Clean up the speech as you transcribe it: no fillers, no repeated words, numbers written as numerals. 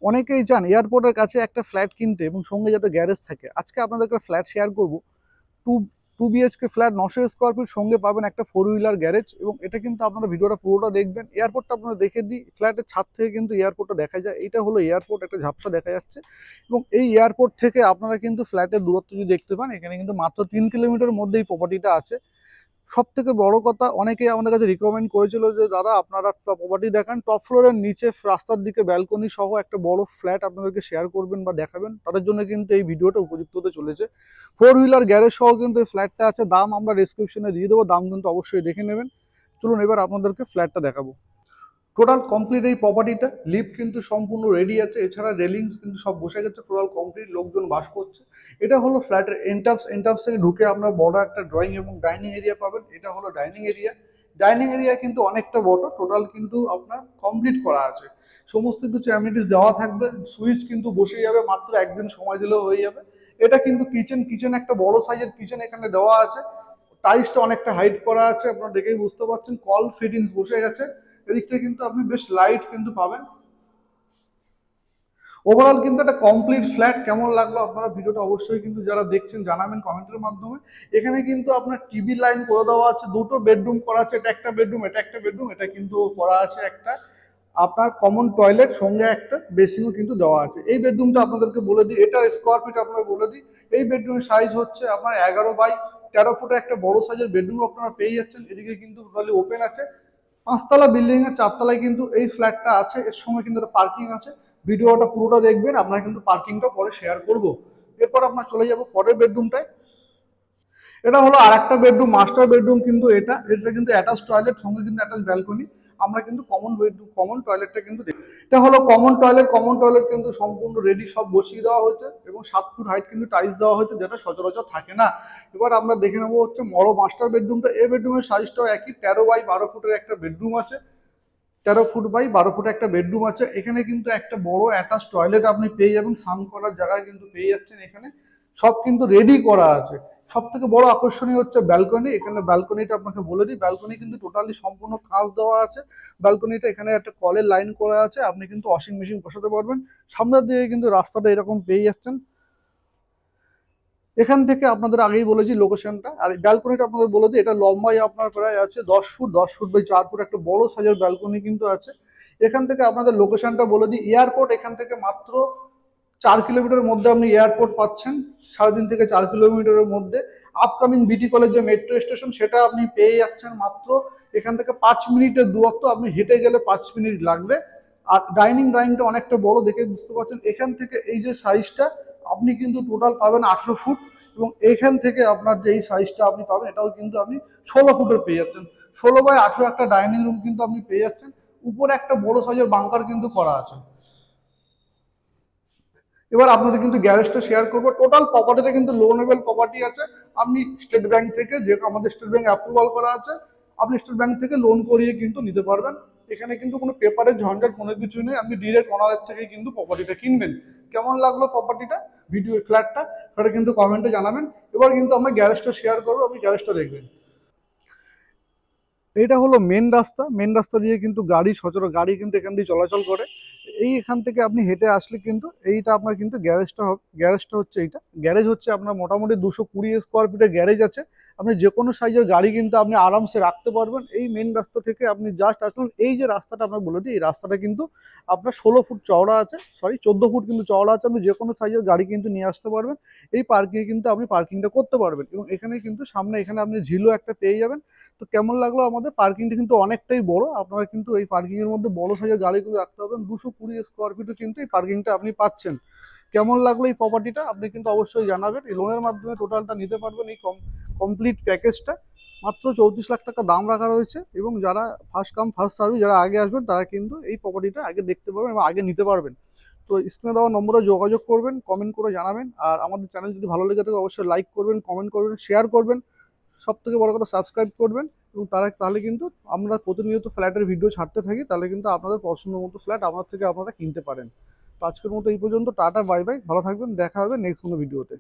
অনেকেই চান এয়ারপোর্টের কাছে একটা ফ্ল্যাট কিনতে এবং সঙ্গে যাতে গ্যারেজ থাকে। আজকে আপনাদেরকে ফ্ল্যাট শেয়ার করব। Two two BHK flat 900 square feet, সঙ্গে পাবেন একটা 4 হুইলার গ্যারেজ। এবং এটা কিন্তু আপনারা ভিডিওটা পুরোটা দেখবেন। এয়ারপোর্টটা আপনারা দেখে দিই, ফ্ল্যাটের ছাদ থেকে কিন্তু এয়ারপোর্টটা দেখা যায়। এটা হলো এয়ারপোর্ট, একটা ঝাপসা দেখা যাচ্ছে। এবং এই এয়ারপোর্ট থেকে আপনারা কিন্তু ফ্ল্যাটের দূরত্ব যদি দেখতে পান, এখানে কিন্তু মাত্র 3 কিলোমিটারের মধ্যে এই প্রপার্টিটা আছে। সব থেকে বড় কথা, অনেকেই আমাদের কাছে রিকমেন্ড করেছিল যে দাদা আপনারা প্রপার্টি দেখান, টপ ফ্লোরের নিচে রাস্তার দিকে ব্যালকনি সহ একটা বড় ফ্ল্যাট আপনাদেরকে শেয়ার করবেন বা দেখাবেন। তাদের জন্য কিন্তু এই ভিডিওটা উপযুক্ত হতে চলেছে। 4 হুইলার গ্যারেজ সহ কিন্তু এই ফ্ল্যাটটা আছে। দাম আমরা ডিসক্রিপশনে দিয়ে দেবো, দাম কিন্তু অবশ্যই দেখে নেবেন। চলুন এবার আপনাদেরকে ফ্ল্যাটটা দেখাবো। টোটাল কমপ্লিট এই প্রপার্টিটা, লিফট কিন্তু সম্পূর্ণ রেডি আছে, এছাড়া রেলিংস কিন্তু সব বসে গেছে, টোটাল কমপ্লিট, লোকজন বাস করছে। এটা হলো ফ্ল্যাটের এন্ট্রান্স থেকে ঢুকে আমরা বড় একটা ড্রয়িং এবং ডাইনিং এরিয়া পাবেন। এটা হলো ডাইনিং এরিয়া। ডাইনিং এরিয়া কিন্তু অনেকটা বড়, টোটাল কিন্তু আপনার কমপ্লিট করা আছে, সমস্ত কিছু অ্যামিনিটিস দেওয়া থাকবে। সুইচ কিন্তু বসে যাবে, মাত্র একদিন সময় দিলেও হয়ে যাবে। এটা কিন্তু কিচেন একটা বড় সাইজের কিচেন এখানে দেওয়া আছে। টাইলসটা অনেকটা হাইট করা আছে, আপনারা দেখেই বুঝতে পারছেন। কল ফিটিংস বসে গেছে। এদিকটা কিন্তু আপনি বেশ লাইট কিন্তু পাবেন। ওভারঅল কিন্তু একটা কমপ্লিট ফ্ল্যাট। কেমন লাগলো আপনারা ভিডিওটা অবশ্যই কিন্তু যারা দেখছেন জানাবেন কমেন্টের মাধ্যমে। এখানে কিন্তু আপনার টিভি লাইন করে দেওয়া আছে, দুটো বেডরুম করা আছে, এটা একটা বেডরুম, এটা একটা বেডরুম, এটা কিন্তু করা আছে একটা আপনার কমন টয়লেট, সঙ্গে একটা বেসিনও কিন্তু দেওয়া আছে। এই বেডরুমটা আপনাদেরকে বলে দিই, এটার স্কোয়ার ফিট আপনারা বলে দিই। এই বেডরুমের সাইজ হচ্ছে আপনার 11 বাই 13 ফুটের একটা বড় সাইজের বেডরুম আপনারা পেয়ে যাচ্ছেন। এদিকে কিন্তু টোটালি ওপেন আছে। 5তলা বিল্ডিং এর 4তলায় কিন্তু এই ফ্ল্যাটটা আছে। এর সঙ্গে কিন্তু একটা পার্কিং আছে। ভিডিওটা পুরোটা দেখবেন, আপনারা কিন্তু পার্কিংটা পরে শেয়ার করব। এরপর আপনার চলে যাব পরের বেডরুমটায়। এটা হলো আর একটা বেডরুম, মাস্টার বেডরুম কিন্তু এটা এটা কিন্তু অ্যাটাচ টয়লেট, সঙ্গে কিন্তু অ্যাটাচ ব্যালকনি। আমরা কিন্তু কমন বেডরুম, কমন টয়লেটটা কিন্তু দেখি। এটা হলো কমন টয়লেট কিন্তু সম্পূর্ণ রেডি, সব বসিয়ে দেওয়া হয়েছে এবং 7 ফুট হাইট কিন্তু টাইলস দেওয়া হয়েছে, যেটা সচরাচর থাকে না। এবার আমরা দেখে নেবো হচ্ছে বড় মাস্টার বেডরুমটা। এই বেডরুমের সাইজটাও একই, 13 বাই 12 ফুটের একটা বেডরুম আছে। 13 ফুট বাই 12 ফুট একটা বেডরুম আছে। এখানে কিন্তু একটা বড় অ্যাটাচ টয়লেট আপনি পেয়ে যাবেন, স্নান করার জায়গায় কিন্তু পেয়ে যাচ্ছেন। এখানে সব কিন্তু রেডি করা আছে। সব থেকে বড় আকর্ষণীয় হচ্ছে ব্যালকনি। এখানে ব্যালকনিটা আপনাকে বলে দিই, ব্যালকনি কিন্তু টোটালি সম্পূর্ণ কাঁচ দেওয়া আছে। ব্যালকনিটা এখানে একটা কলের লাইন করা আছে, আপনি কিন্তু ওয়াশিং মেশিন বসাতে পারবেন। সামনের দিকে কিন্তু রাস্তাটা এরকম পেয়ে যাচ্ছেন। এখান থেকে আপনাদের আগেই বলেছি লোকেশনটা। আর ব্যালকনিটা আপনাদের বলে দিই, এটা লম্বাই আপনার প্রায় আছে 10 ফুট, 10 ফুট বাই 4 ফুট একটা বড় সাইজের ব্যালকনি কিন্তু আছে। এখান থেকে আপনাদের লোকেশনটা বলে দিই, এয়ারপোর্ট এখান থেকে মাত্র 4 কিলোমিটারের মধ্যে আপনি এয়ারপোর্ট পাচ্ছেন, 3.5 থেকে 4 কিলোমিটারের মধ্যে। আপকামিং বিটি কলেজ যে মেট্রো স্টেশন, সেটা আপনি পেয়ে যাচ্ছেন মাত্র এখান থেকে 5 মিনিটের দূরত্ব। আপনি হেঁটে গেলে 5 মিনিট লাগবে। আর ডাইনিংটা অনেকটা বড়, দেখে বুঝতে পারছেন। এখান থেকে এই যে সাইজটা আপনি কিন্তু টোটাল পাবেন 18 ফুট। এবং এখান থেকে আপনার যে এই সাইজটা আপনি পাবেন, এটাও কিন্তু আপনি 16 ফুটের পেয়ে যাচ্ছেন। 16 বাই 18 একটা ডাইনিং রুম কিন্তু আপনি পেয়ে যাচ্ছেন। উপরে একটা বড় সাইজের বাংকার কিন্তু করা আছে। এবার আপনাদের কিন্তু গ্যারেজটা শেয়ার করবো। টোটাল প্রপার্টিটা কিন্তু লোনেবল প্রপার্টি আছে। আপনি স্টেট ব্যাংক থেকে, যেহেতু আমাদের স্টেট ব্যাংক অ্যাপ্রুভাল করা আছে, আপনি স্টেট ব্যাংক থেকে লোন করিয়ে কিন্তু নিতে পারবেন। এখানে কিন্তু কোনো পেপারের ঝঞ্ঝাট কোনো কিছু নেই, আপনি ডিরেক্ট ওনারের থেকে কিন্তু প্রপার্টিটা কিনবেন। কেমন লাগলো প্রপার্টিটা, ভিডিও ফ্ল্যাটটা, সেটা কিন্তু কমেন্টে জানাবেন। এবার কিন্তু আমরা গ্যারেজটা শেয়ার করবো, আপনি গ্যারেজটা দেখবেন। এইটা হলো মেন রাস্তা দিয়ে কিন্তু গাড়ি কিন্তু এখান দিয়ে চলাচল করে। এখান থেকে আপনি হেঁটে আসলে কিন্তু এইটা আপনার কিন্তু গ্যারেজটা হচ্ছে এইটা। গ্যারেজ হচ্ছে আপনার মোটামুটি 220 স্কোয়ার ফিটের গ্যারেজ আছে। আপনি যে কোনো সাইজের গাড়ি কিন্তু আপনি আরামসে রাখতে পারবেন। এই মেন রাস্তা থেকে আপনি জাস্ট আসুন, এই যে রাস্তাটা আপনার বলে দিই, এই রাস্তাটা কিন্তু আপনার 16 ফুট চওড়া আছে, সরি 14 ফুট কিন্তু চওড়া আছে। আপনি যে কোনো সাইজের গাড়ি কিন্তু নিয়ে আসতে পারবেন। এই পার্কিংয়ে কিন্তু আপনি পার্কিংটা করতে পারবেন। এবং এখানে কিন্তু সামনে এখানে আপনি ঝিলও একটা পেয়ে যাবেন। তো কেমন লাগলো আমাদের পার্কিংটা, কিন্তু অনেকটাই বড়। আপনারা কিন্তু এই পার্কিং এর মধ্যে বড় সাইজের গাড়িগুলো রাখতে পারবেন। 220 স্কোয়ার ফিটে কিন্তু এই পার্কিংটা আপনি পাচ্ছেন। কেমন লাগলো এই প্রপার্টিটা আপনি কিন্তু অবশ্যই জানাবেন। এই লোনের মাধ্যমে টোটালটা নিতে পারবেন, এই কমপ্লিট প্যাকেজটা। মাত্র 34 লাখ টাকা দাম রাখা রয়েছে। এবং যারা ফার্স্ট কাম ফার্স্ট সার্ভিস, যারা আগে আসবেন তারা কিন্তু এই প্রপার্টিটা আগে দেখতে পারবেন এবং আগে নিতে পারবেন। তো স্ক্রিনে দেওয়া নম্বরে যোগাযোগ করবেন, কমেন্ট করে জানাবেন। আর আমাদের চ্যানেল যদি ভালো লেগে থাকে অবশ্যই লাইক করবেন, কমেন্ট করবেন, শেয়ার করবেন। সব থেকে বড় কথা সাবস্ক্রাইব করবেন। এবং তাহলে কিন্তু আমরা প্রতিনিয়ত ফ্ল্যাটের ভিডিও ছাড়তে থাকি, তাহলে কিন্তু আপনাদের পছন্দ মতো ফ্ল্যাট আপনার থেকে আপনারা কিনতে পারেন। তো আজকের মতো এই পর্যন্ত, টাটা বাই বাই, ভালো থাকবেন, দেখা হবে নেক্সট কোনো ভিডিওতে।